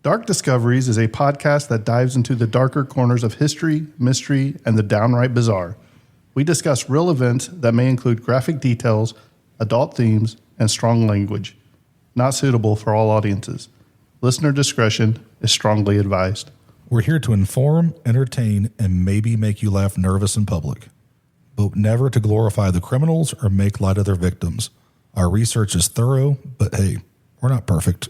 Dark Discoveries is a podcast that dives into the darker corners of history, mystery, and the downright bizarre. We discuss real events that may include graphic details, adult themes, and strong language. Not suitable for all audiences. Listener discretion is strongly advised. We're here to inform, entertain, and maybe make you laugh nervous in public, but never to glorify the criminals or make light of their victims. Our research is thorough, but hey, we're not perfect.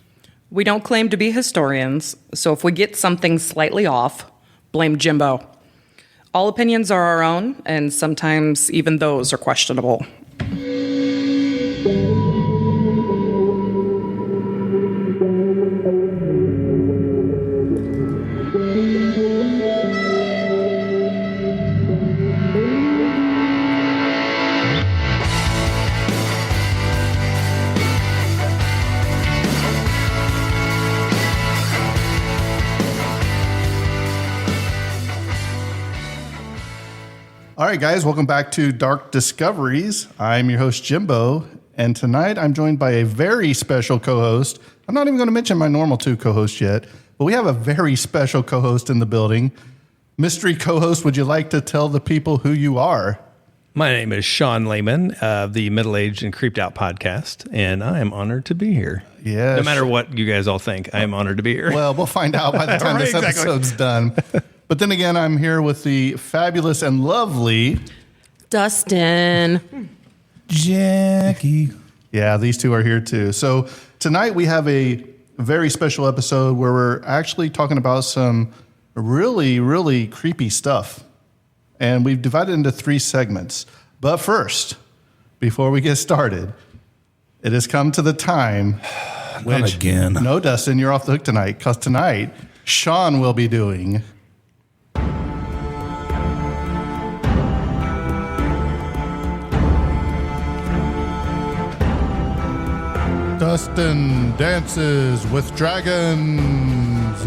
We don't claim to be historians, so if we get something slightly off, blame Jimbo. All opinions are our own, and sometimes even those are questionable. All right, guys, welcome back to Dark Discoveries. I'm your host, Jimbo, and tonight I'm joined by a very special co-host. I'm not even going to mention my normal two co-hosts yet, but we have a very special co-host in the building. Mystery co-host, would you like to tell the people who you are? My name is Shawn Layman of the Middle Aged and Creeped Out podcast, and I am honored to be here. Yes. No matter what you guys all think, I am honored to be here. Well, we'll find out by the time Right, this episode's done. But then again, I'm here with the fabulous and lovely Dustin. Jackae. Yeah, these two are here too. So tonight we have a very special episode where we're actually talking about some really, really creepy stuff. And we've divided into 3 segments. But first, before we get started, it has come to the time. Not again. No, Dustin, you're off the hook tonight, because tonight, Shawn will be doing Dustin Dances with Dragons.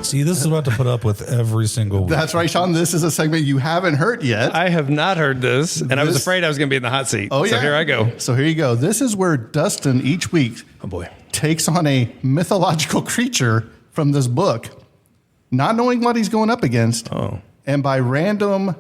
See, this is about to put up with every single week. That's right, Shawn. This is a segment you haven't heard yet. I have not heard this, and I was afraid I was going to be in the hot seat. Oh, yeah. So here I go. So here you go. This is where Dustin each week Oh, boy. takes on a mythological creature from this book, not knowing what he's going up against. Oh. And by random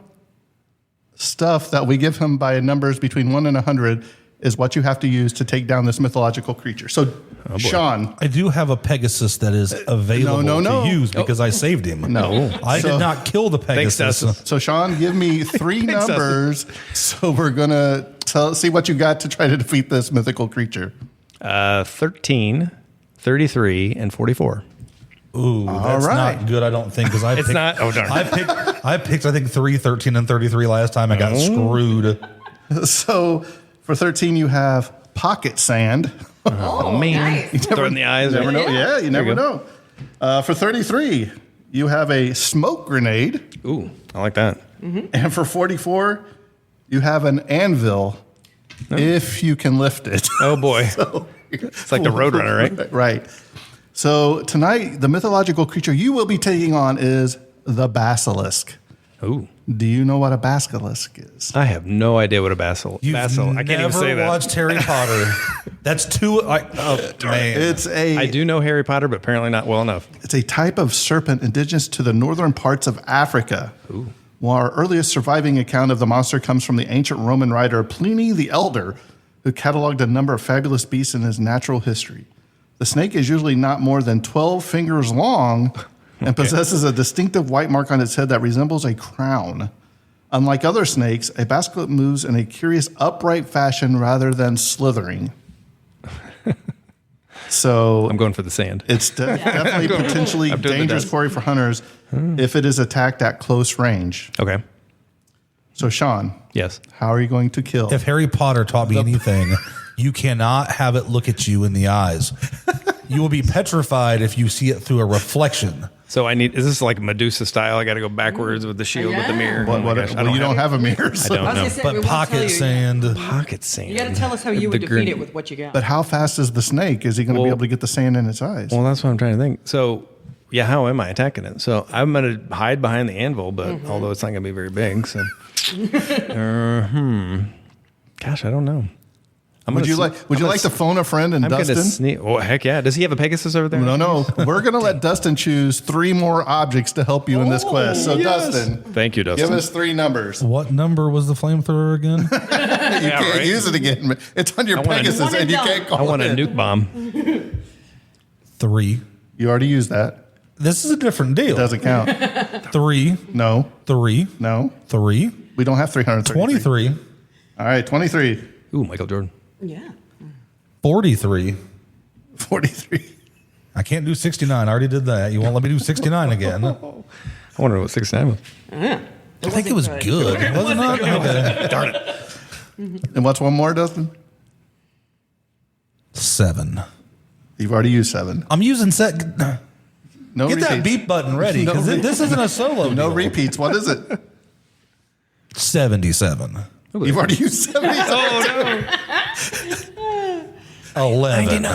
stuff that we give him by numbers between 1 and 100 is what you have to use to take down this mythological creature. So, Shawn. I do have a Pegasus that is available No. to use because I saved him. No. I did not kill the Thanks, Pegasus. Dustin. So, Shawn, give me 3 numbers. So we're going to see what you got to try to defeat this mythical creature. 13, 33, and 44. Ooh, that's right. not good, I don't think, because It's not. Oh, darn. I picked, I think, 3, 13, and 33 last time. I got screwed. So for 13, you have pocket sand. Oh, man. Nice. Throw it in the eyes. You never know. Yeah, you never you know. For 33, you have a smoke grenade. Ooh, I like that. And for 44, you have an anvil if you can lift it. Oh, boy. So, It's like the Roadrunner, right? Right. So tonight, the mythological creature you will be taking on is the basilisk. Ooh. Do you know what a basilisk is? I have no idea what a basil. You've Basil. I can't even say never that. watched Harry Potter. That's too... man. I do know Harry Potter, but apparently not well enough. It's a type of serpent indigenous to the northern parts of Africa. Ooh. Well, our earliest surviving account of the monster comes from the ancient Roman writer Pliny the Elder, who cataloged a number of fabulous beasts in his natural history. The snake is usually not more than 12 fingers long and possesses a distinctive white mark on its head that resembles a crown. Unlike other snakes, a basilisk moves in a curious upright fashion rather than slithering. So I'm going for the sand. it's definitely potentially I'm doing the dangerous dance. quarry for hunters if it is attacked at close range. Okay. So, Shawn, Yes. how are you going to kill? If Harry Potter taught me anything, you cannot have it look at you in the eyes. You will be petrified if you see it through a reflection. So is this like Medusa style? I got to go backwards with the shield with the mirror. What, Oh my gosh, I you don't have have a mirror. So. I don't know. But pocket sand. Pocket sand. You got to tell us how you would defeat it with what you got. But how fast is the snake? Is he going to be able to get the sand in its eyes? Well, that's what I'm trying to think. So, yeah, how am I attacking it? So I'm going to hide behind the anvil, but although it's not going to be very big, so. Gosh, I don't know. Would you like to phone a friend and I'm going to Dustin? sneak. Oh, heck yeah. Does he have a Pegasus over there? No. We're going to let Dustin choose 3 more objects to help you in this quest. So, Dustin, Thank you, Dustin. give us 3 numbers. What number was the flamethrower again? You can't right. use it again. It's on your Pegasus, and you can't call I want it a in. nuke bomb. 3. You already used that. This is a different deal. Doesn't count. 3, No. 3, No. 3, We don't have 333. 23, All right, 23. Ooh, Michael Jordan. Yeah. 43. 43. I can't do 69. I already did that. You won't let me do 69 again. I wonder what 69 was. I think it was good. Wasn't it? Okay. Darn it. And what's one more, Dustin? 7. You've already used 7. I'm using set. No Get repeats. that beep button ready because No this isn't a solo. No deal. repeats. What is it? 77. You've already used 70. Oh, no. 11.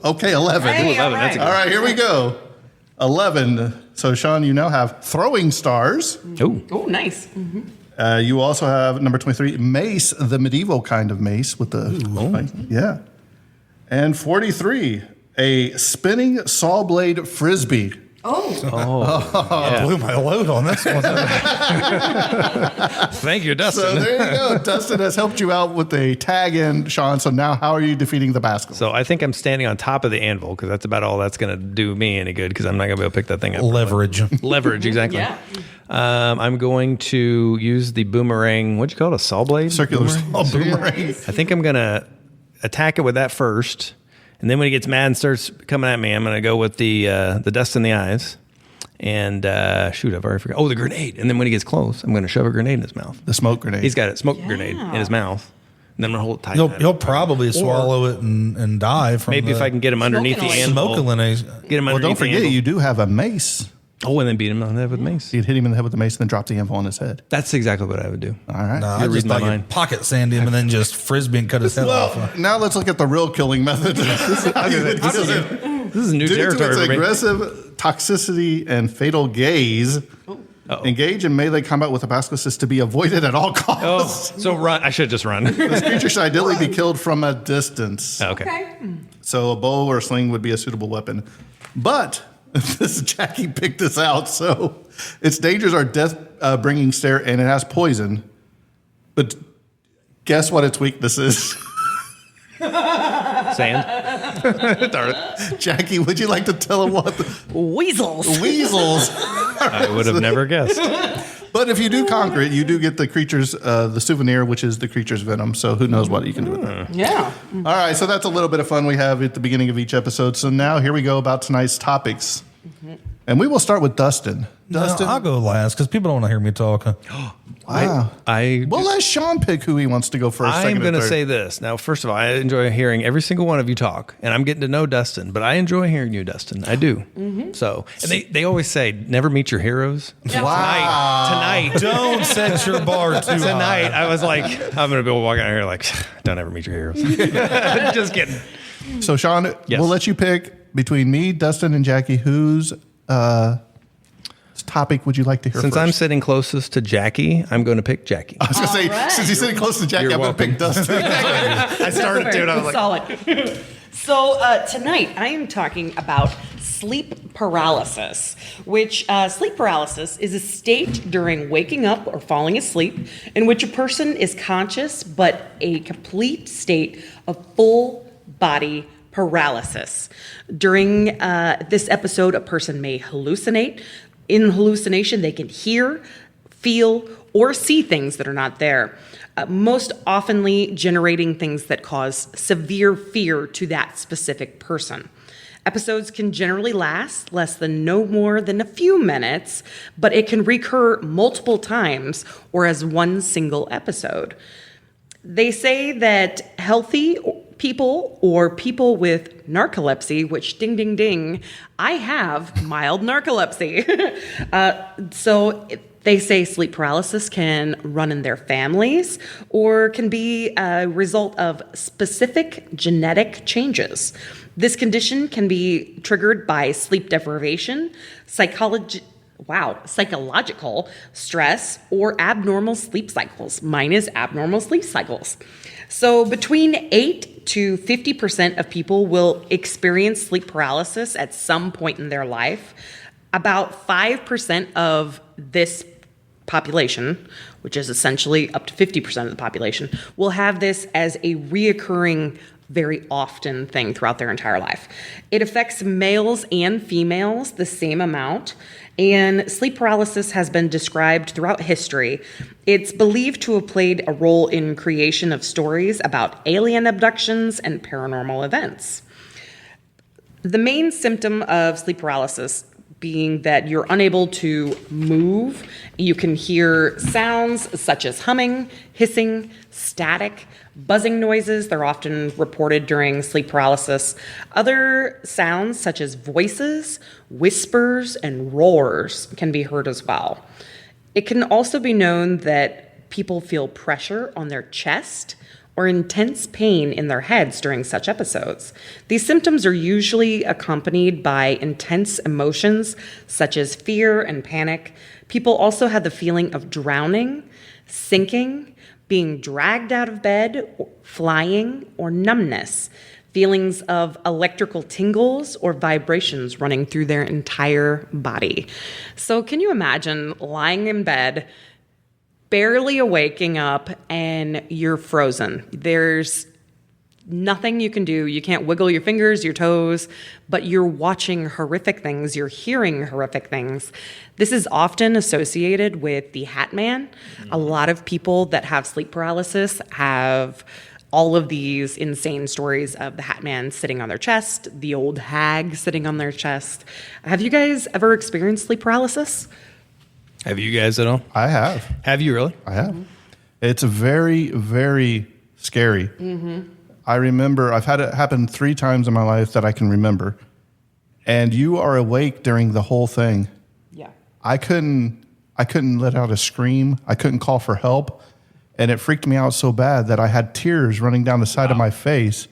Okay, 11. Hey, 11, that's a All right, here we go. 11. So, Sean, you now have throwing stars. Oh, Oh, nice. You also have number 23, mace, the medieval kind of mace with the. Yeah. And 43, a spinning saw blade frisbee. yeah. Blew my load on this one. Thank you, So Dustin. there you go. Dustin has helped you out with a tag in, Sean. So now how are you defeating the basket? So I think I'm standing on top of the anvil because that's about all that's going to do me any good because I'm not going to be able to pick that thing up. Leverage. Leverage, exactly. Yeah. I'm going to use the boomerang. What'd you call it? A saw blade? Circular Boomerang? saw boomerang. I think I'm going to attack it with that first. And then when he gets mad and starts coming at me, I'm going to go with the dust in the eyes. And shoot, I've already forgot. Oh, the grenade. And then when he gets close, I'm going to shove a grenade in his mouth. The smoke grenade. He's got a smoke grenade in his mouth. And then I'm going to hold it tight. He'll probably swallow it and die from Maybe if I can get him underneath the Smoking anvil. smoking. Get him Well, underneath don't the forget, anvil. you do have a mace. Oh, and then beat him on the head with mace. You'd hit him in the head with the mace and then drop the anvil on his head. That's exactly what I would do. All right. I You're just reading my thought you'd mind. pocket sand him and then just frisbee and cut his head off. Well, now let's look at the real killing method. This is new Due to territory its for me. aggressive toxicity and fatal gaze, engage in melee combat with a basilisk is to be avoided at all Oh, costs. so run. I should just run. This creature should ideally be killed from a distance. Okay. So a bow or a sling would be a suitable weapon. But this Jackie picked this out, so its dangers are death-bringing stare, and it has poison. But guess what its weakness is? Sand. Darn it. Jackie, would you like to tell him what? Weasels. Weasels. I would have never guessed. But if you do conquer it, you do get the creature's, the souvenir, which is the creature's venom. So who knows what you can do with it. Yeah. All right, so that's a little bit of fun we have at the beginning of each episode. So now here we go about tonight's topics. And we will start with Dustin. Dustin, I'll go last because people don't want to hear me talk. wow. Well, let Sean pick who he wants to go first. I'm second, going to and third. say this. Now, first of all, I enjoy hearing every single one of you talk, and I'm getting to know Dustin, but I enjoy hearing you, Dustin. I do. So, and they always say, never meet your heroes. Tonight, Don't set your bar too tonight, high. I was like, I'm going to be walking out here like, don't ever meet your heroes. Just kidding. So, Sean, Yes. we'll let you pick between me, Dustin, and Jackie. Whose topic would you like to hear Since first? I'm sitting closest to Jackie, I'm going to pick Jackie. I was going to say, right. since he's sitting close to Jackie, You're I'm going to pick welcome. Dustin. I started to, and I was like, Solid. So tonight I am talking about sleep paralysis, which sleep paralysis is a state during waking up or falling asleep in which a person is conscious but a complete state of full body paralysis. During this episode, a person may hallucinate. In hallucination, they can hear, feel, or see things that are not there. Most oftenly generating things that cause severe fear to that specific person. Episodes can generally last no more than a few minutes, but it can recur multiple times or as one single episode. They say that healthy people or people with narcolepsy, which ding, ding, ding, I have mild narcolepsy. They say sleep paralysis can run in their families or can be a result of specific genetic changes. This condition can be triggered by sleep deprivation, psychological stress, or abnormal sleep cycles. Mine is abnormal sleep cycles. So between 8 to 50% of people will experience sleep paralysis at some point in their life. About 5% of this population, which is essentially up to 50% of the population, will have this as a reoccurring, very often thing throughout their entire life. It affects males and females the same amount, and sleep paralysis has been described throughout history. It's believed to have played a role in creation of stories about alien abductions and paranormal events. The main symptom of sleep paralysis being that you're unable to move. You can hear sounds such as humming, hissing, static, buzzing noises. They're often reported during sleep paralysis. Other sounds such as voices, whispers, and roars can be heard as well. It can also be known that people feel pressure on their chest or intense pain in their heads during such episodes. These symptoms are usually accompanied by intense emotions such as fear and panic. People also have the feeling of drowning, sinking, being dragged out of bed, flying, or numbness, feelings of electrical tingles or vibrations running through their entire body. So can you imagine lying in bed, barely waking up, and you're frozen? There's nothing you can do. You can't wiggle your fingers, your toes, but you're watching horrific things. You're hearing horrific things. This is often associated with the Hat Man. A lot of people that have sleep paralysis have all of these insane stories of the Hat Man sitting on their chest, the old hag sitting on their chest. Have you guys ever experienced sleep paralysis? Have you guys at all? I have. Have you really? I have. It's very, very scary. I remember I've had it happen 3 times in my life that I can remember. And you are awake during the whole thing. Yeah. I couldn't let out a scream. I couldn't call for help. And it freaked me out so bad that I had tears running down the side of my face,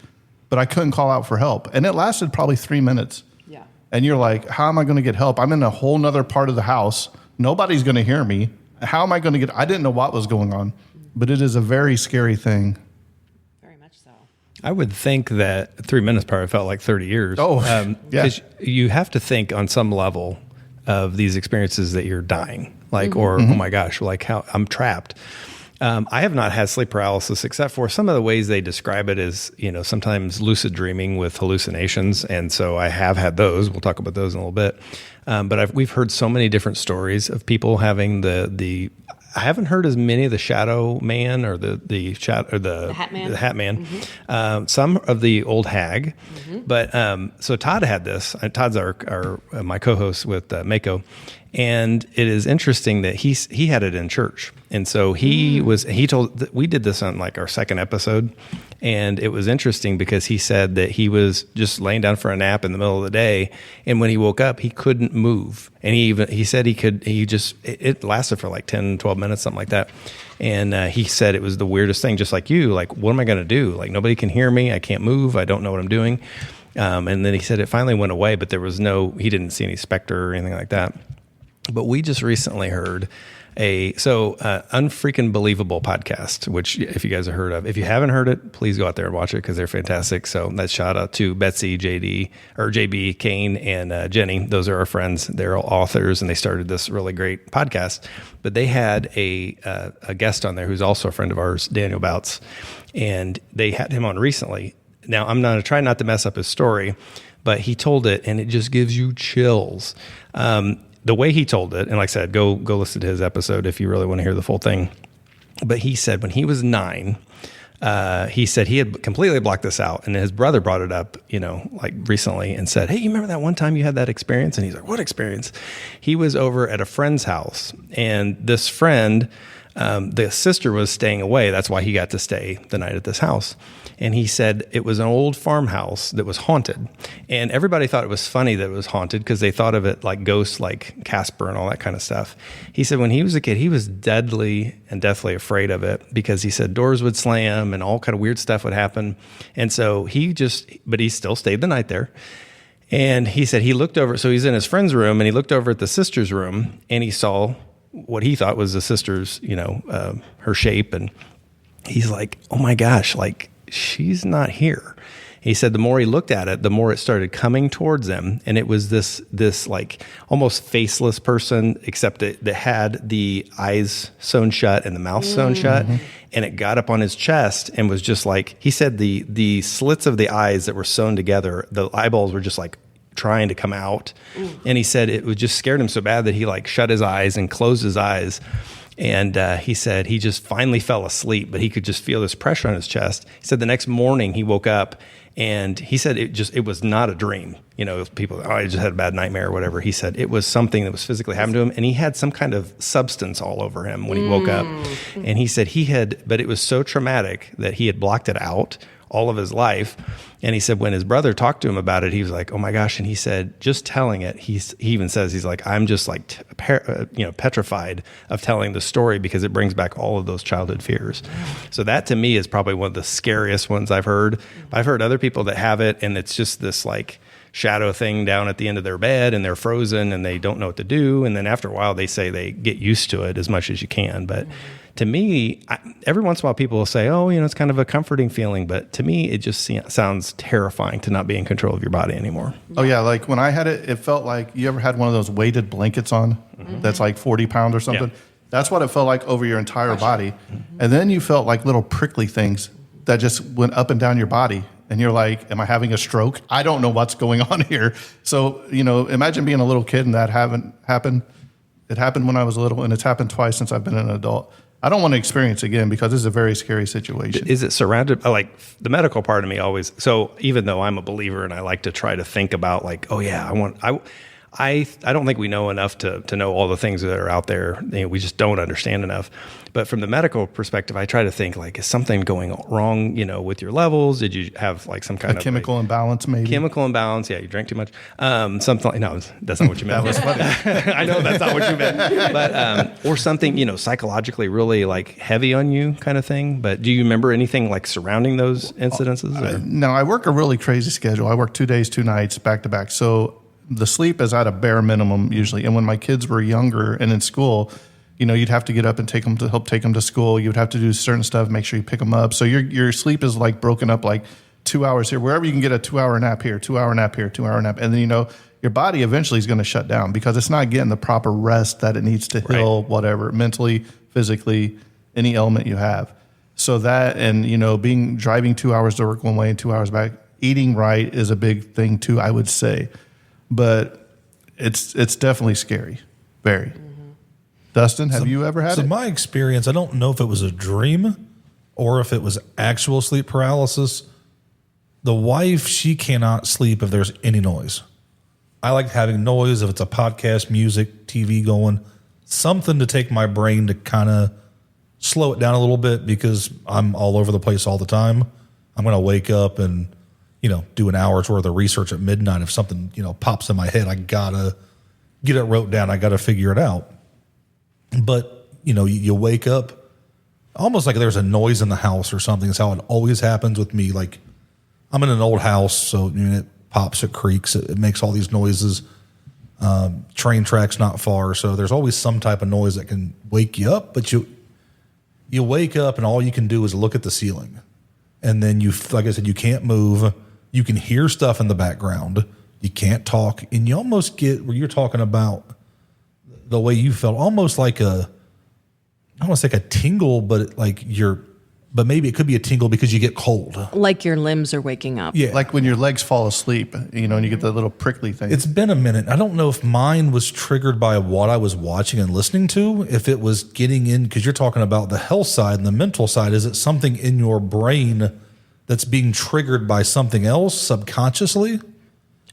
but I couldn't call out for help. And it lasted probably 3 minutes. Yeah. And you're like, how am I going to get help? I'm in a whole nother part of the house. Nobody's going to hear me. How am I going to get? I didn't know what was going on, but it is a very scary thing. Very much so. I would think that 3 minutes probably felt like 30 years. Oh, yeah. Because you have to think on some level of these experiences that you're dying, like, or, oh my gosh, like how I'm trapped. I have not had sleep paralysis except for some of the ways they describe it is, sometimes lucid dreaming with hallucinations. And so I have had those. We'll talk about those in a little bit. But we've heard so many different stories of people having I haven't heard as many of the Shadow Man or the Hat Man. The Hat Man. Some of the old hag, but so Todd had this. Todd's our my co-host with Mako, and it is interesting that he had it in church, and so we did this on like our second episode, and it was interesting because he said that he was just laying down for a nap in the middle of the day, and when he woke up, he couldn't move, and he said it lasted for like 10, 12 minutes, something like that. And he said it was the weirdest thing, just like you, like, what am I going to do? Like, nobody can hear me. I can't move. I don't know what I'm doing. And then he said it finally went away, but he didn't see any specter or anything like that. But we just recently heard Unfreaking Believable podcast, which if you guys have heard of, if you haven't heard it, please go out there and watch it because they're fantastic. So that's shout out to Betsy, JB, Kane, and Jenny. Those are our friends. They're all authors, and they started this really great podcast. But they had a guest on there who's also a friend of ours, Daniel Bouts, and they had him on recently. Now, I'm going to try not to mess up his story, but he told it, and it just gives you chills. The way he told it, and like I said, go listen to his episode if you really want to hear the full thing. But he said when he was 9, he said he had completely blocked this out, and his brother brought it up, like recently, and said, "Hey, you remember that one time you had that experience?" And he's like, "What experience?" He was over at a friend's house, and this friend, the sister was staying away. That's why he got to stay the night at this house. And he said it was an old farmhouse that was haunted. And everybody thought it was funny that it was haunted because they thought of it like ghosts, like Casper and all that kind of stuff. He said when he was a kid, he was deathly afraid of it because he said doors would slam and all kind of weird stuff would happen. And so but he still stayed the night there. And he said he looked over, so he's in his friend's room, and he looked over at the sister's room, and he saw what he thought was the sister's, her shape. And he's like, oh my gosh, like she's not here. He said the more he looked at it, the more it started coming towards him. And it was this like almost faceless person, except that had the eyes sewn shut and the mouth sewn shut. And it got up on his chest and was just like, he said the slits of the eyes that were sewn together, the eyeballs were just like trying to come out. And he said it was just scared him so bad that he like shut his eyes and closed his eyes. And he said he just finally fell asleep, but he could just feel this pressure on his chest. He said the next morning he woke up and he said it was not a dream. You know, people, I just had a bad nightmare or whatever. He said it was something that was physically happening to him, and he had some kind of substance all over him when he woke up. And he said but it was so traumatic that he had blocked it out all of his life. And he said when his brother talked to him about it, he was like, oh my gosh. And he said, just telling it, he even says, he's like, I'm just like, petrified of telling the story because it brings back all of those childhood fears. So that to me is probably one of the scariest ones I've heard. I've heard other people that have it, and it's just this like shadow thing down at the end of their bed, and they're frozen and they don't know what to do. And then after a while, they say they get used to it as much as you can. But to me, every once in a while people will say, oh, it's kind of a comforting feeling. But to me, it just sounds terrifying to not be in control of your body anymore. Oh, yeah. Like when I had it, it felt like you ever had one of those weighted blankets on that's like 40 pounds or something? Yeah. That's what it felt like over your entire body. And then you felt like little prickly things that just went up and down your body. And you're like, am I having a stroke? I don't know what's going on here. So, imagine being a little kid and that happened. It happened when I was little, and it's happened twice since I've been an adult. I don't want to experience it again because this is a very scary situation. Is it surrounded by, like, the medical part of me always, so even though I'm a believer and I like to try to think about like, oh yeah, I don't think we know enough to know all the things that are out there. We just don't understand enough. But from the medical perspective, I try to think like, is something going wrong, with your levels? Did you have like some kind of chemical imbalance, maybe? Chemical imbalance. Yeah, you drank too much. Something like, no, that's not what you meant. That was funny. I know that's not what you meant. But, or something, psychologically really like heavy on you kind of thing. But do you remember anything like surrounding those incidences? No, I work a really crazy schedule. I work 2 days, 2 nights, back to back. So the sleep is at a bare minimum usually. And when my kids were younger and in school, you'd have to get up and take them to school. You would have to do certain stuff, make sure you pick them up. So your sleep is like broken up like 2 hours here, wherever you can get a 2-hour nap here, 2-hour nap here, 2-hour nap. And then, your body eventually is going to shut down because it's not getting the proper rest that it needs to heal, whatever, mentally, physically, any ailment you have. So that, and, driving 2 hours to work one way and 2 hours back, eating right is a big thing too, I would say. But it's definitely scary, very. Dustin, have you ever had it? So my experience, I don't know if it was a dream or if it was actual sleep paralysis. The wife, she cannot sleep if there's any noise. I like having noise, if it's a podcast, music, TV going, something to take my brain to kind of slow it down a little bit because I'm all over the place all the time. I'm going to wake up and, do an hour's worth of research at midnight. If something, pops in my head, I got to get it wrote down. I got to figure it out. But, you wake up almost like there's a noise in the house or something. It's how it always happens with me. Like I'm in an old house, so it pops, it creaks, it makes all these noises. Train tracks not far. So there's always some type of noise that can wake you up, but you wake up and all you can do is look at the ceiling. And then like I said, you can't move. You can hear stuff in the background. You can't talk. And you almost get where you're talking about the way you felt, almost like I don't want to say like a tingle, but but maybe it could be a tingle because you get cold. Like your limbs are waking up. Yeah. Like when your legs fall asleep, and you get that little prickly thing. It's been a minute. I don't know if mine was triggered by what I was watching and listening to, if it was getting in, because you're talking about the health side and the mental side. Is it something in your brain that's being triggered by something else subconsciously?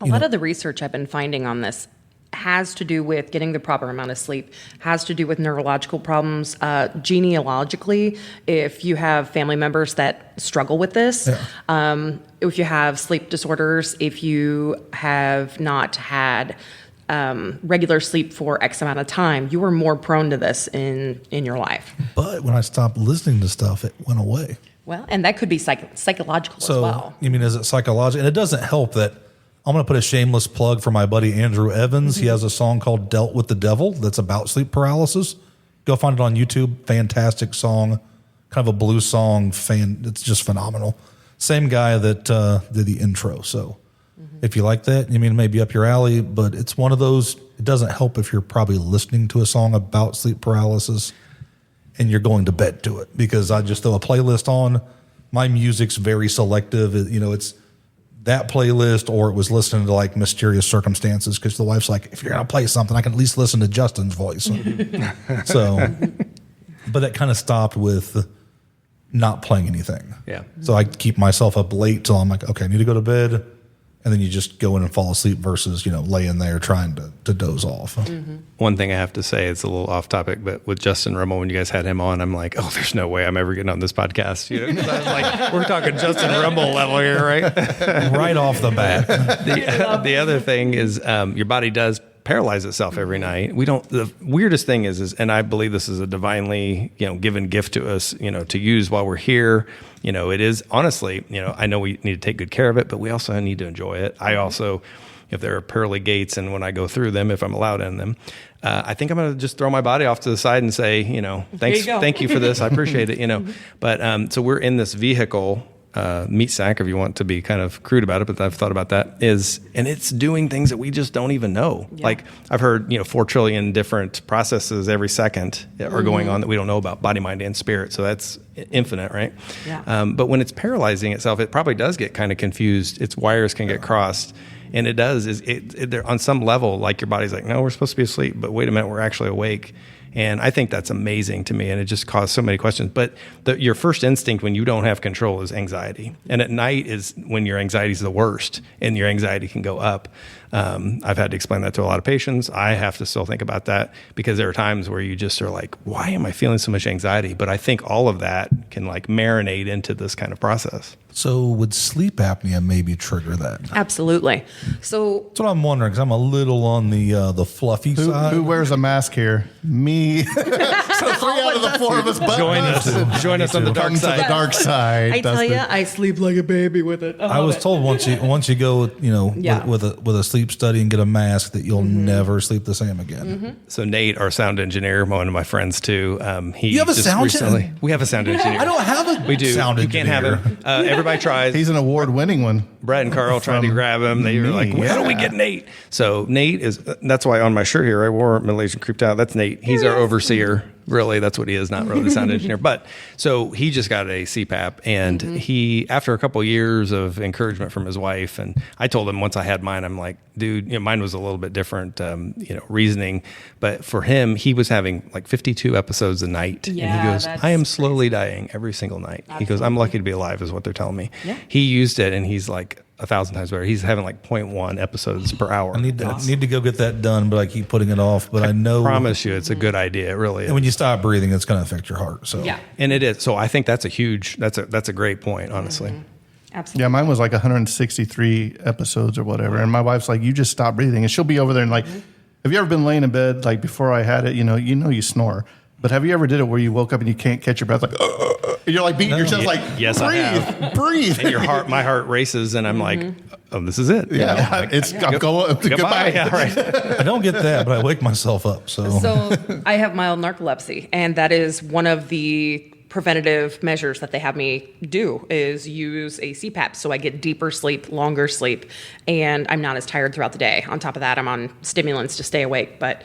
A lot of the research I've been finding on this has to do with getting the proper amount of sleep, has to do with neurological problems, genealogically, if you have family members that struggle with this, if you have sleep disorders, if you have not had regular sleep for X amount of time, you are more prone to this in your life. But when I stopped listening to stuff, it went away. Well, and that could be psychological as well. You mean, is it psychological? And it doesn't help that I'm going to put a shameless plug for my buddy Andrew Evans. He has a song called Dealt with the Devil that's about sleep paralysis. Go find it on YouTube. Fantastic song. kind of a blues song fan. It's just phenomenal. Same guy that did the intro. So if you like that, I mean, it may be up your alley, but it's one of those, it doesn't help if you're probably listening to a song about sleep paralysis and you're going to bed to it, because I just throw a playlist on. My music's very selective. It's that playlist, or it was listening to like Mysterious Circumstances, because the wife's like, if you're going to play something, I can at least listen to Justin's voice. So, but that kind of stopped with not playing anything. Yeah. So I keep myself up late till I'm like, okay, I need to go to bed. And then you just go in and fall asleep versus, laying there trying to doze off. One thing I have to say, it's a little off topic, but with Justin Rummel, when you guys had him on, I'm like, oh, there's no way I'm ever getting on this podcast. 'Cause I was like, we're talking Justin Rummel level here, right? Right off the bat. The other thing is your body does paralyze itself every night. The weirdest thing is, and I believe this is a divinely, given gift to us, to use while we're here. It is honestly, I know we need to take good care of it, but we also need to enjoy it. I also, if there are pearly gates and when I go through them, if I'm allowed in them, I think I'm going to just throw my body off to the side and say, thank you for this. I appreciate it, But so we're in this vehicle, meat sack, if you want to be kind of crude about it, but I've thought about that, and it's doing things that we just don't even know. Yeah. Like I've heard, 4 trillion different processes every second are going on that we don't know about, body, mind, and spirit. So that's infinite, right? Yeah. But when it's paralyzing itself, it probably does get kind of confused. Its wires can get crossed. And it does, they're on some level, like your body's like, no, we're supposed to be asleep, but wait a minute, we're actually awake. And I think that's amazing to me, and it just caused so many questions. But your first instinct when you don't have control is anxiety. And at night is when your anxiety is the worst, and your anxiety can go up. I've had to explain that to a lot of patients. I have to still think about that, because there are times where you just are like, why am I feeling so much anxiety? But I think all of that can like marinate into this kind of process. So would sleep apnea maybe trigger that? Absolutely. So that's what I'm wondering, because I'm a little on the fluffy side. Who wears a mask here? Me. So 3 out of the 4 of us. Join us on the dark side. To the dark side. I tell you, I sleep like a baby with it. I was told once you go, with a sleep study and get a mask, that you'll never sleep the same again. So Nate, our sound engineer, one of my friends too, you have a sound engineer? We have a sound engineer. I don't have a we do. sound you engineer. can't have him. Everybody tries. He's an award-winning one. Brad and Carl trying to grab him. They were like, how do we get Nate? So Nate that's why on my shirt here, I wore Middle Asian Creeped Out. That's Nate. He's our overseer. Really, that's what he is, not really the sound engineer. But so he just got a CPAP, and he, after a couple of years of encouragement from his wife, and I told him once I had mine, I'm like, dude, mine was a little bit different, reasoning. But for him, he was having like 52 episodes a night. Yeah, and he goes, that's I am slowly dying every single night. Absolutely. He goes, I'm lucky to be alive is what they're telling me. Yeah. He used it, and he's like 1,000 times better. He's having like 0.1 episodes per hour. I need to go get that done, but I keep putting it off. But I know, promise you, it's a good idea. It really is. And when you stop breathing, it's going to affect your heart. So yeah, and it is. So I think that's a great point, honestly. Absolutely. Yeah, mine was like 163 episodes or whatever. And my wife's like, you just stop breathing. And she'll be over there and like, have you ever been laying in bed, like before I had it, you snore. But have you ever did it where you woke up and you can't catch your breath, like, and you're like beating your chest, like, yes, breathe. And my heart races, and I'm like, oh, this is it. Yeah, I'm going, goodbye. Yeah, right. I don't get that, but I wake myself up. So I have mild narcolepsy, and that is one of the preventative measures that they have me do is use a CPAP, so I get deeper sleep, longer sleep, and I'm not as tired throughout the day. On top of that, I'm on stimulants to stay awake, but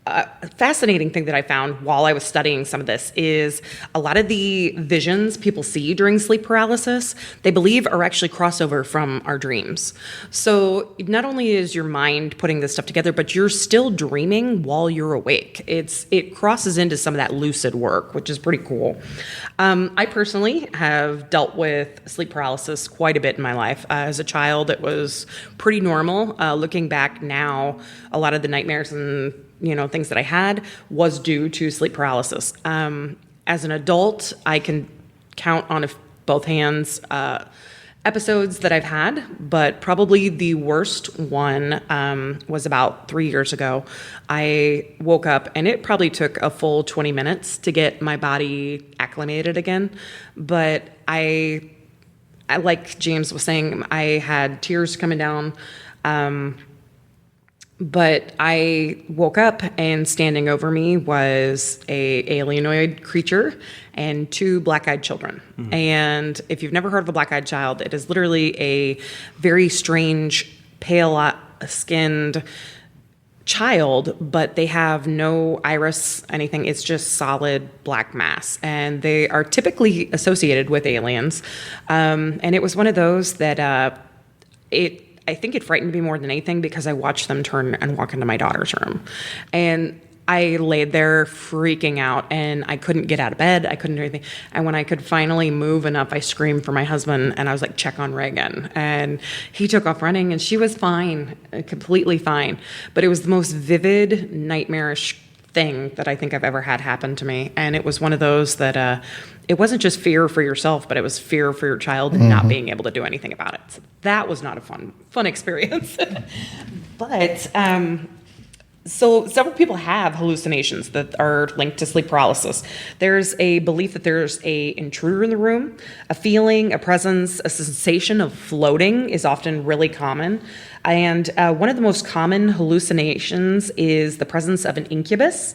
a fascinating thing that I found while I was studying some of this is a lot of the visions people see during sleep paralysis, they believe are actually crossover from our dreams. So not only is your mind putting this stuff together, but you're still dreaming while you're awake. It crosses into some of that lucid work, which is pretty cool. I personally have dealt with sleep paralysis quite a bit in my life. As a child, it was pretty normal. Looking back now, a lot of the nightmares and things that I had was due to sleep paralysis. As an adult, I can count on both hands episodes that I've had, but probably the worst one was about 3 years ago. I woke up, and it probably took a full 20 minutes to get my body acclimated again. But I like James was saying, I had tears coming down But I woke up and standing over me was a alienoid creature and 2 black-eyed children. And if you've never heard of a black-eyed child, it is literally a very strange, pale-skinned child, but they have no iris, anything. It's just solid black mass. And they are typically associated with aliens. And it was one of those that I think it frightened me more than anything because I watched them turn and walk into my daughter's room. And I laid there freaking out and I couldn't get out of bed. I couldn't do anything. And when I could finally move enough, I screamed for my husband and I was like, check on Reagan. And he took off running and she was fine, completely fine. But it was the most vivid, nightmarish thing that I think I've ever had happen to me. And it was one of those that it wasn't just fear for yourself, but it was fear for your child and not being able to do anything about it. So that was not a fun experience. But so several people have hallucinations that are linked to sleep paralysis. There's a belief that there's a intruder in the room, a feeling, a presence, a sensation of floating is often really common. And one of the most common hallucinations is the presence of an incubus.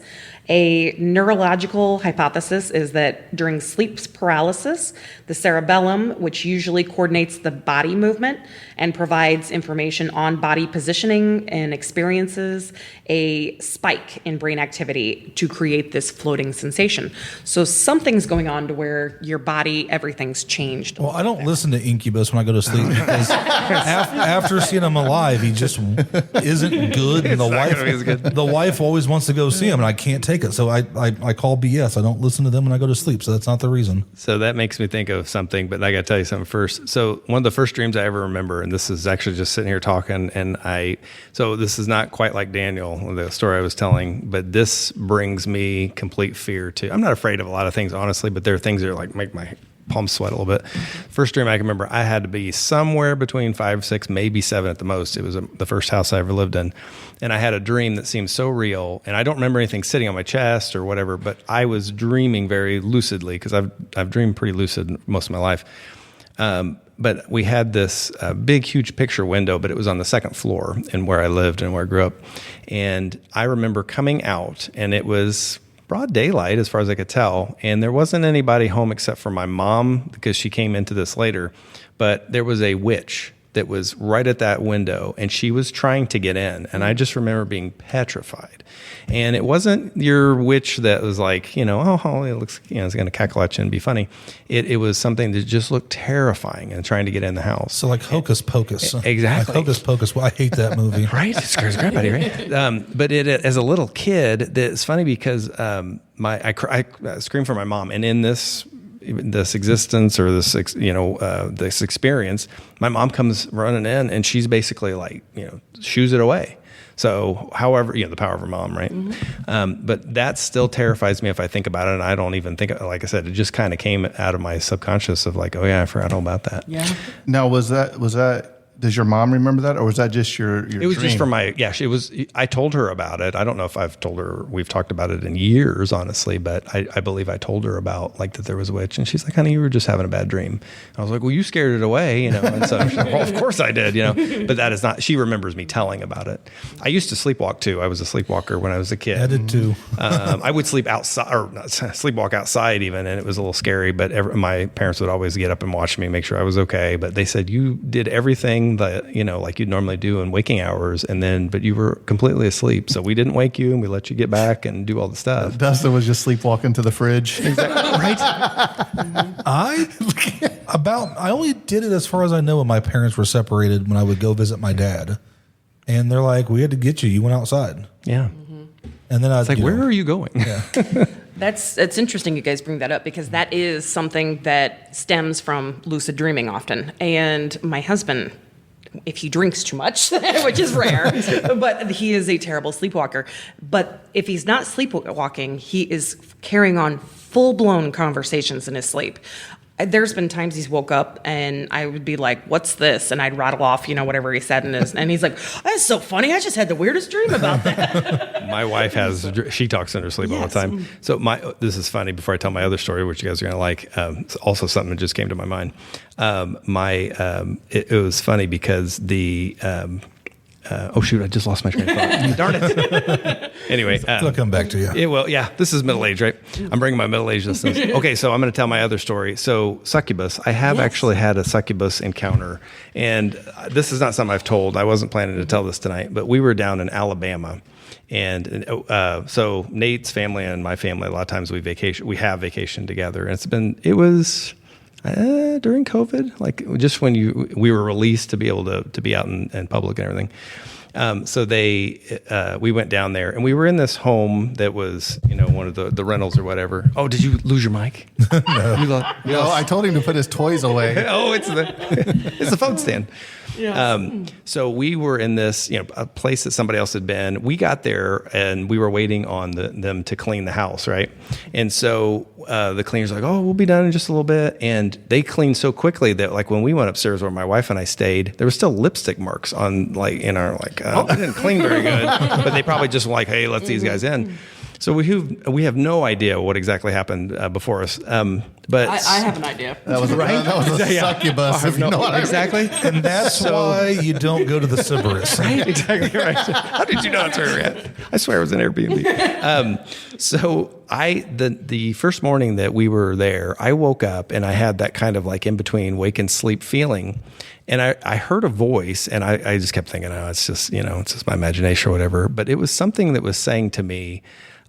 A neurological hypothesis is that during sleep paralysis, the cerebellum, which usually coordinates the body movement and provides information on body positioning and experiences, a spike in brain activity to create this floating sensation. So something's going on to where your body, everything's changed. Well, I don't listen to Incubus when I go to sleep because after seeing him alive, he just isn't good. And the wife always wants to go see him, and I can't take it. So I call BS. I don't listen to them when I go to sleep. So that's not the reason. So that makes me think of something, but I got to tell you something first. So one of the first dreams I ever remember, and this is actually just sitting here talking, so this is not quite like Daniel, the story I was telling, but this brings me complete fear too. I'm not afraid of a lot of things, honestly, but there are things that like make my palms sweat a little bit. First dream I can remember, I had to be somewhere between 5, 6, maybe 7 at the most. It was the first house I ever lived in. And I had a dream that seemed so real. And I don't remember anything sitting on my chest or whatever, but I was dreaming very lucidly because I've dreamed pretty lucid most of my life. But we had this big, huge picture window, but it was on the second floor in where I lived and where I grew up. And I remember coming out, and it was broad daylight as far as I could tell. And there wasn't anybody home except for my mom because she came into this later. But there was a witch that was right at that window, and she was trying to get in. And I just remember being petrified. And it wasn't your witch that was like, it looks, it's going to cackle at you and be funny. It was something that just looked terrifying and trying to get in the house. So like Hocus Pocus. Exactly. Like Hocus Pocus. Well, I hate that movie. Right? It scares the crap out of you, right? But as a little kid, it's funny because I screamed for my mom. And in this existence or this experience, my mom comes running in and she's basically like, shoos it away. So however, the power of her mom, right? Mm-hmm. But that still terrifies me if I think about it. And I don't even think, like I said, it just kind of came out of my subconscious of like, oh yeah, I forgot all about that. Yeah. Now, was that, does your mom remember that, or was that just your It was dream? just from I told her about it. I don't know if I've told her, we've talked about it in years, honestly, but I believe I told her about like that there was a witch, and she's like, honey, you were just having a bad dream. I was like, well, you scared it away, and so she's like, well, of course I did, but that is not, she remembers me telling about it. I used to sleepwalk too. I was a sleepwalker when I was a kid. I did too. I would sleep outside, or not, sleepwalk outside even, and it was a little scary, but my parents would always get up and watch me, make sure I was okay. But they said, you did everything that, like you'd normally do in waking hours, but you were completely asleep. So we didn't wake you, and we let you get back and do all the stuff. Dustin was just sleepwalking to the fridge. Right? I only did it as far as I know when my parents were separated when I would go visit my dad. And they're like, we had to get you. You went outside. Yeah. Mm-hmm. And then I was It's like, where are you going? Yeah. It's interesting you guys bring that up because that is something that stems from lucid dreaming often. And my husband, if he drinks too much, which is rare, but he is a terrible sleepwalker. But if he's not sleepwalking, he is carrying on full-blown conversations in his sleep. There's been times he's woke up and I would be like, what's this? And I'd rattle off, whatever he said. And he's like, that's so funny. I just had the weirdest dream about that. My wife she talks in her sleep all the time. So this is funny before I tell my other story, which you guys are going to like. It's also something that just came to my mind. It was funny because oh shoot, I just lost my train of thought. Darn it. Anyway. It'll come back to you. This is middle age, right? I'm bringing my middle age listeners. Okay, so I'm going to tell my other story. So succubus, I have actually had a succubus encounter, and this is not something I've told. I wasn't planning to tell this tonight, but we were down in Alabama. And so Nate's family and my family, a lot of times we have vacation together. And it was during COVID, like just when we were released to be able to be out in public and everything. So we went down there, and we were in this home that was, one of the rentals or whatever. Oh, did you lose your mic? No, I told him to put his toys away. Oh, it's the phone stand. Yes. So we were in this, a place that somebody else had been. We got there and we were waiting on them to clean the house, right? And so the cleaner's like, "Oh, we'll be done in just a little bit." And they cleaned so quickly that, like, when we went upstairs where my wife and I stayed, there was still lipstick marks on, like, in our, like, they didn't clean very good, but they probably just like, "Hey, let these guys in." So we have no idea what exactly happened before us. But I have an idea. That was right. That was a succubus. If you know what exactly. And that's why you don't go to the Sybaris. Right, exactly right. How did you know that's where we're at? I swear it was an Airbnb. So the first morning that we were there, I woke up and I had that kind of like in between wake and sleep feeling. And I heard a voice, and I just kept thinking, oh, it's just my imagination or whatever. But it was something that was saying to me,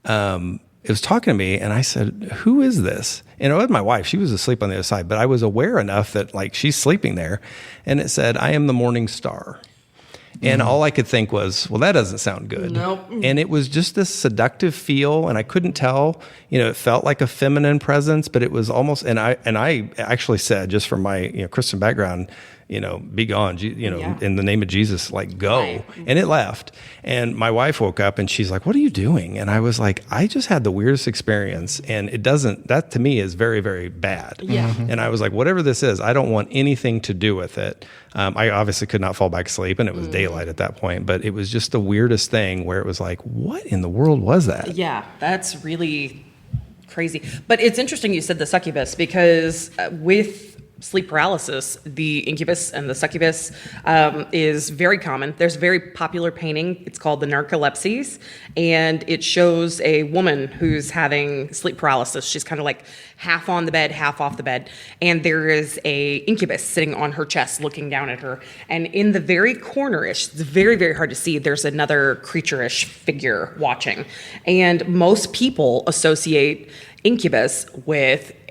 it was talking to me, and I said, "Who is this?" And it was my wife. She was asleep on the other side, but I was aware enough that, like, she's sleeping there. And it said, "I am the morning star." And all I could think was, well, that doesn't sound good. Nope. And it was just this seductive feel, and I couldn't tell. It felt like a feminine presence, but it was almost. And I actually said, just from my Christian background, be gone, in the name of Jesus, like, go. Right. And it left. And my wife woke up and she's like, "What are you doing?" And I was like, I just had the weirdest experience. And that to me is very, very bad. Yeah. And I was like, whatever this is, I don't want anything to do with it. I obviously could not fall back asleep, and it was daylight at that point, but it was just the weirdest thing where it was like, what in the world was that? Yeah, that's really crazy. But it's interesting you said the succubus, because with sleep paralysis, the incubus and the succubus is very common. There's a very popular painting. It's called the Narcolepsies, and it shows a woman who's having sleep paralysis. She's kind of like half on the bed, half off the bed, and there is a incubus sitting on her chest looking down at her. And in the very corner-ish, it's very, very hard to see, there's another creature-ish figure watching. And most people associate incubus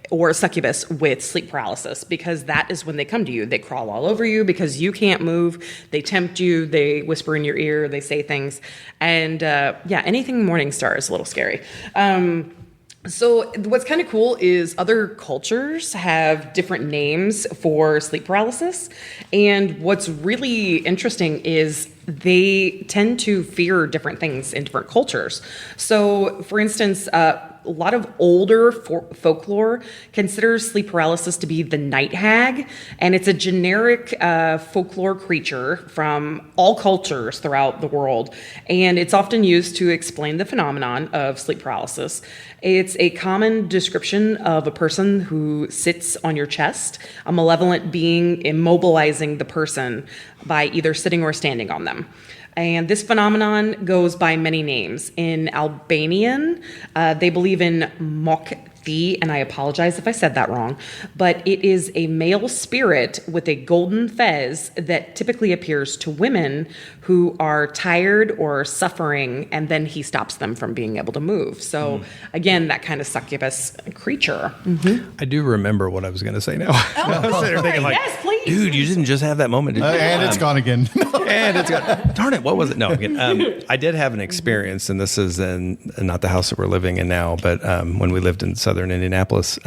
or succubus with sleep paralysis, because that is when they come to you. They crawl all over you because you can't move. They tempt you. They whisper in your ear. They say things. And anything morning star is a little scary. So what's kind of cool is other cultures have different names for sleep paralysis. And what's really interesting is they tend to fear different things in different cultures. So, for instance, a lot of older folklore considers sleep paralysis to be the night hag, and it's a generic folklore creature from all cultures throughout the world, and it's often used to explain the phenomenon of sleep paralysis. It's a common description of a person who sits on your chest, a malevolent being immobilizing the person by either sitting or standing on them. And this phenomenon goes by many names. In Albanian, they believe in Mokthi, and I apologize if I said that wrong, but it is a male spirit with a golden fez that typically appears to women who are tired or suffering, and then he stops them from being able to move. So again, that kind of succubus creature. I do remember what I was going to say now. I was sitting there thinking, like, yes, please. dude, you didn't just have that moment, did you? And it's gone again. And it's got, darn it, what was it? No, again, I did have an experience, and this is in not the house that we're living in now, but when we lived in southern Indianapolis,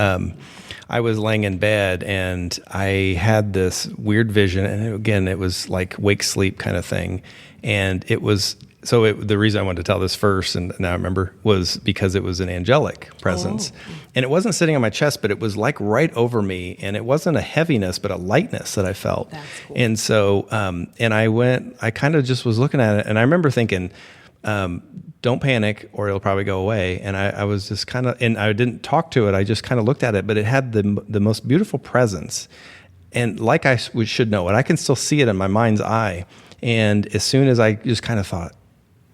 I was laying in bed and I had this weird vision, and again, it was like wake sleep kind of thing, and it was. So the reason I wanted to tell this first, and now I remember, was because it was an angelic presence. Oh. And it wasn't sitting on my chest, but it was like right over me. And it wasn't a heaviness, but a lightness that I felt. That's cool. And so, and I kind of just was looking at it. And I remember thinking, don't panic or it'll probably go away. And I was just kind of, and I didn't talk to it. I just kind of looked at it, but it had the most beautiful presence. And like I should know it, I can still see it in my mind's eye. And as soon as I just kind of thought,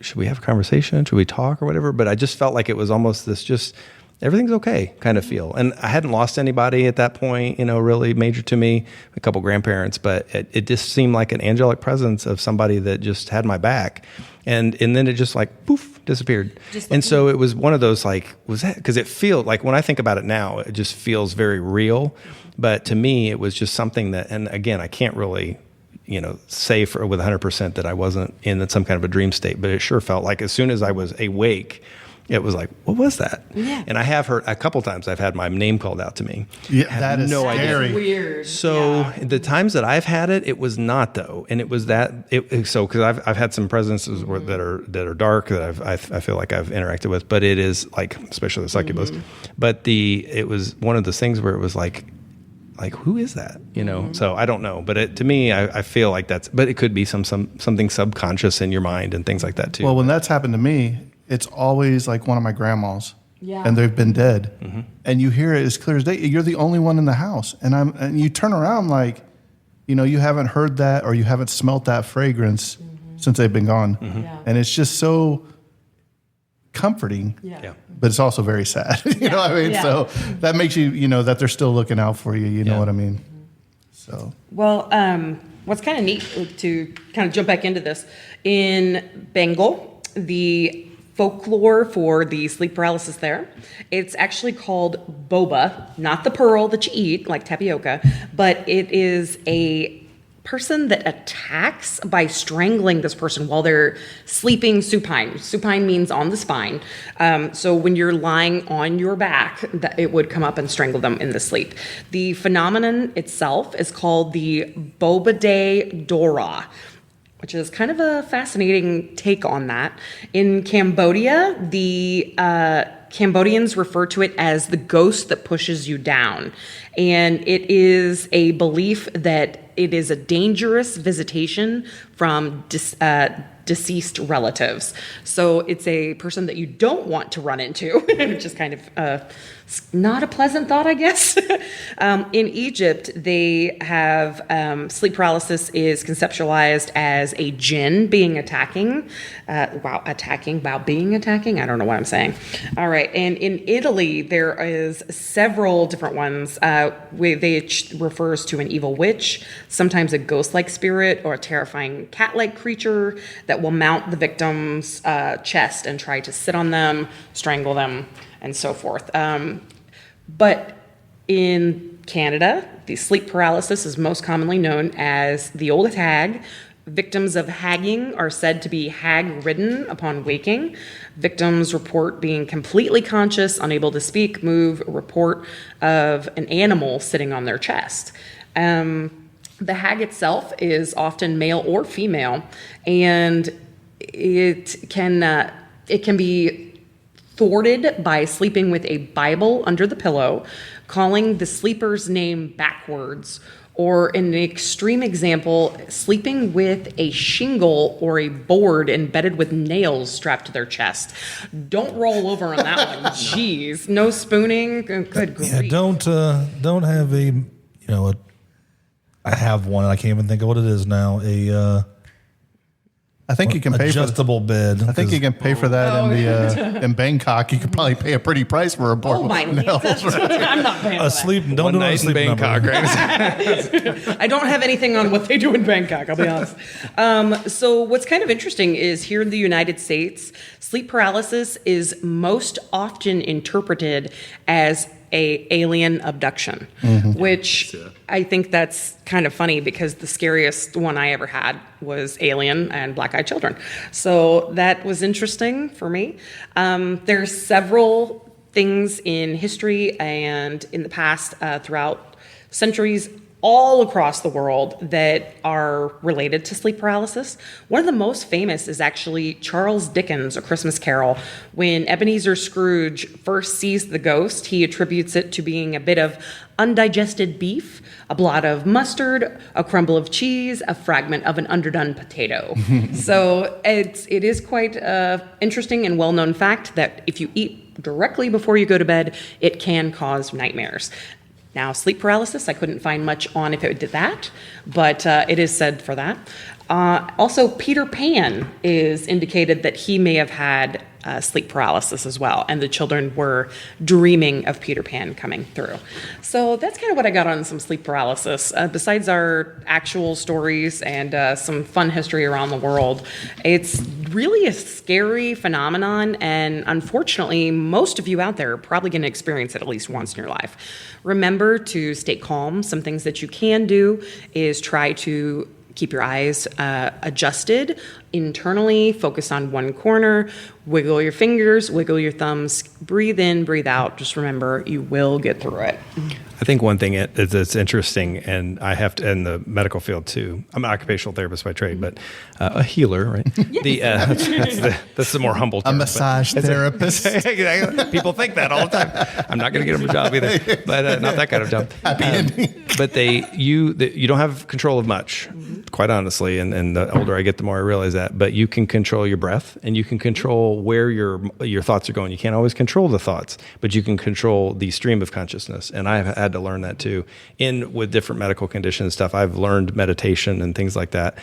should we have a conversation? Should we talk or whatever? But I just felt like it was almost this just everything's okay kind of feel. And I hadn't lost anybody at that point, really major to me, a couple grandparents, but it just seemed like an angelic presence of somebody that just had my back. And then it just like poof, disappeared. And so it was one of those like, was that, because it feels like when I think about it now, it just feels very real. But to me, it was just something that, and again, I can't really say with 100% that I wasn't in some kind of a dream state, but it sure felt like as soon as I was awake, it was like, what was that? Yeah. And I have heard a couple times I've had my name called out to me. Yeah, that is no idea. scary. Weird. So the times that I've had it, it was not though, and it was so because I've had some presences that are dark that I feel like I've interacted with, but it is like especially the succubus, but it was one of those things where it was like who is that? So I don't know, but to me, I feel like but it could be something subconscious in your mind and things like that too. Well, when that's happened to me, it's always like one of my grandmas. Yeah. And they've been dead. And you hear it as clear as day. You're the only one in the house. And you turn around like, you haven't heard that or you haven't smelt that fragrance since they've been gone. Yeah. And it's just so comforting. Yeah. But it's also very sad. You know what I mean? Yeah. So that makes you, that they're still looking out for you. You know what I mean? So. Well, what's kind of neat to kind of jump back into this, in Bengal, the folklore for the sleep paralysis there, it's actually called boba, not the pearl that you eat like tapioca, but it is a person that attacks by strangling this person while they're sleeping supine. Supine means on the spine. So when you're lying on your back, it would come up and strangle them in the sleep. The phenomenon itself is called the Bobade Dora, which is kind of a fascinating take on that. In Cambodia, the Cambodians refer to it as the ghost that pushes you down. And it is a belief that it is a dangerous visitation from deceased relatives. So it's a person that you don't want to run into, which is kind of not a pleasant thought, I guess. In Egypt, they have sleep paralysis is conceptualized as a jinn being attacking. I don't know what I'm saying. All right. And in Italy, there is several different ones. Refers to an evil witch, sometimes a ghost-like spirit or a terrifying cat-like creature that will mount the victim's chest and try to sit on them, strangle them, and so forth. But in Canada, the sleep paralysis is most commonly known as the old hag. Victims of hagging are said to be hag-ridden upon waking. Victims report being completely conscious, unable to speak, move, report of an animal sitting on their chest. The hag itself is often male or female, and it can be thwarted by sleeping with a Bible under the pillow, calling the sleeper's name backwards, or in an extreme example, sleeping with a shingle or a board embedded with nails strapped to their chest. Don't roll over on that one. Jeez. No spooning. Good grief. Yeah, don't have I have one. I can't even think of what it is now. I think you can pay adjustable bed. I think you can pay for that in Bangkok. You could probably pay a pretty price for a board. Oh my! nails. I'm not paying for that. Asleep. Don't One do it on a night in sleep Bangkok, number. right? I don't have anything on what they do in Bangkok, I'll be honest. So what's kind of interesting is here in the United States, sleep paralysis is most often interpreted as a alien abduction, which I think that's kind of funny because the scariest one I ever had was Alien and Black-Eyed Children. So that was interesting for me. There's several things in history and in the past throughout centuries all across the world that are related to sleep paralysis. One of the most famous is actually Charles Dickens' A Christmas Carol. When Ebenezer Scrooge first sees the ghost, he attributes it to being a bit of undigested beef, a blot of mustard, a crumble of cheese, a fragment of an underdone potato. So it is quite interesting and well-known fact that if you eat directly before you go to bed, it can cause nightmares. Now, sleep paralysis, I couldn't find much on if it did that, but it is said for that. Also, Peter Pan is indicated that he may have had sleep paralysis as well, and the children were dreaming of Peter Pan coming through. So that's kind of what I got on some sleep paralysis. Besides our actual stories and some fun history around the world, it's really a scary phenomenon, and unfortunately, most of you out there are probably going to experience it at least once in your life. Remember to stay calm. Some things that you can do is try to keep your eyes adjusted internally, focus on one corner, wiggle your fingers, wiggle your thumbs, breathe in, breathe out. Just remember, you will get through it. I think one thing that's interesting, and I have to, in the medical field too, I'm an occupational therapist by trade, but a healer, right? Yes. That's the more humble term. A massage therapist. People think that all the time. I'm not going to get them a job either, but not that kind of job. But you don't have control of much, quite honestly, and the older I get, the more I realize that. But you can control your breath, and you can control where your thoughts are going. You can't always control the thoughts, but you can control the stream of consciousness. And I've had to learn that too. With different medical conditions and stuff, I've learned meditation and things like that,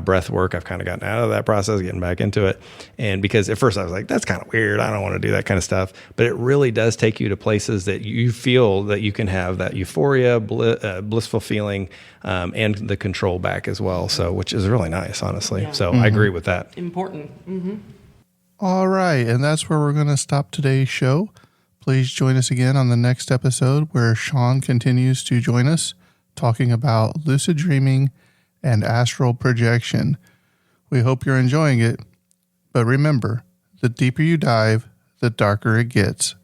breath work. I've kind of gotten out of that process, getting back into it. And because at first I was like, that's kind of weird. I don't want to do that kind of stuff. But it really does take you to places that you feel that you can have that euphoria, blissful feeling, and the control back as well. So, which is really nice, honestly. Yeah. So I agree with that. Important. Mm-hmm. All right. And that's where we're going to stop today's show. Please join us again on the next episode where Shawn continues to join us talking about lucid dreaming and astral projection. We hope you're enjoying it. But remember, the deeper you dive, the darker it gets.